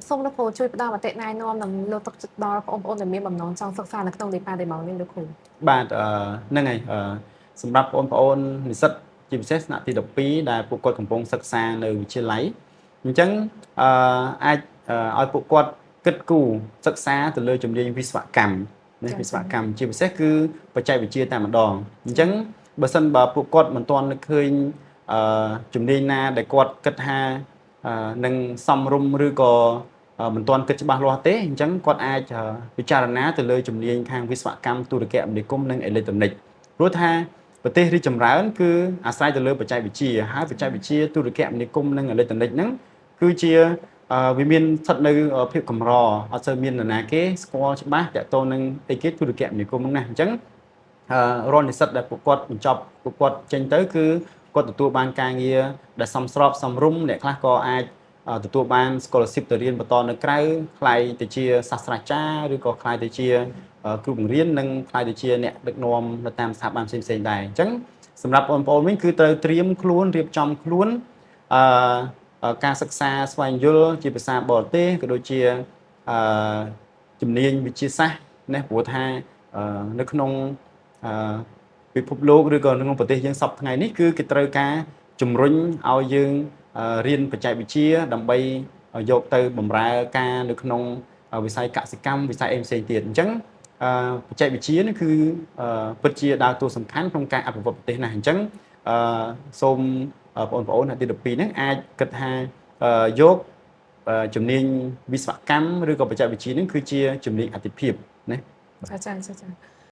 សូមលោកគ្រូជួយផ្ដល់មតិណែនាំនិងលើកទឹកចិត្តដល់បងប្អូនដែលមានបំណងចង់សិក្សានៅក្នុងដេប៉ាតេម៉ង់នេះលោកគ្រូបាទហ្នឹងហើយសម្រាប់បងប្អូននិស្សិតជាពិសេសថ្នាក់ទី12ដែលពួកគាត់កំពុងសិក្សានៅវិទ្យាល័យអញ្ចឹងអាចឲ្យពួកគាត់គិតគូរសិក្សាទៅលើជំនាញវិស្វកម្មនេះវិស្វកម្មជាពិសេសគឺបច្ចេកវិទ្យាតែម្ដងអញ្ចឹងបើសិនបើពួកគាត់មិនទាន់នឹកឃើញជំនាញណាដែលគាត់គិតថានឹងសមរម្យឬក៏មិនទាន់គិតច្បាស់លាស់ទេអញ្ចឹងគាត់អាចពិចារណាទៅលើជំនាញខាងវិស្វកម្មទូរគមនាគមន៍និងអេឡិចត្រូនិកព្រោះថាប្រទេសរីកចម្រើនគឺអាស្រ័យទៅលើបច្ចេកវិទ្យាហើយបច្ចេកវិទ្យាទូរគមនាគមន៍និងអេឡិចត្រូនិកហ្នឹងគឺជាវាមានស្ថិតនៅភាពកម្រអត់សូវមាននរណាគេស្គាល់ច្បាស់តាក់ទងនឹងអីគេទូរគមនាគមន៍ហ្នឹងណាអញ្ចឹងរាល់និស្សិតដែលពួកគាត់បញ្ចប់ពួកគាត់ចេញទៅគឺគាត់ទទួលបានការងារដែលសមស្របសមរម្យអ្នកខ្លះក៏អាចទទួលបាន scholarship ទៅរៀនបន្តនៅក្រៅខ្លាយទៅជាសាស្ត្រាចារ្យឬក៏ខ្លាយទៅជាគ្រូបង្រៀននិងខ្លាយទៅជាអ្នកដឹកនាំនៅតាមស្ថាប័នផ្សេងៗដែរអញ្ចឹងសម្រាប់បងប្អូនវិញគឺត្រូវត្រៀមខ្លួនរៀបចំខ្លួនការសិក្សាស្វែងយល់ជាភាសាបរទេសក៏ដូចជាជំនាញវិទ្យាសាស្ត្រណាព្រោះថានៅក្នុងពិភពលោកឬក៏ក្នុងប្រទេសយើងសពថ្ងៃនេះគឺគេត្រូវការជំរុញឲ្យយើងរៀនបច្ចេកវិទ្យាដើម្បីយកទៅបម្រើការនៅក្នុងវិស័យកសិកម្មវិស័យផ្សេងទៀតអញ្ចឹងបច្ចេកវិទ្យានេះគឺពិតជាដើរតួសំខាន់ក្នុងការអភិវឌ្ឍប្រទេសណាស់អញ្ចឹងសូមបងប្អូនអ្នកទី12ហ្នឹងអាចគិតថាយកជំនាញវិស្វកម្មឬក៏បច្ចេកវិទ្យាហ្នឹងគឺជាជំនាញអាទិភាពណាចា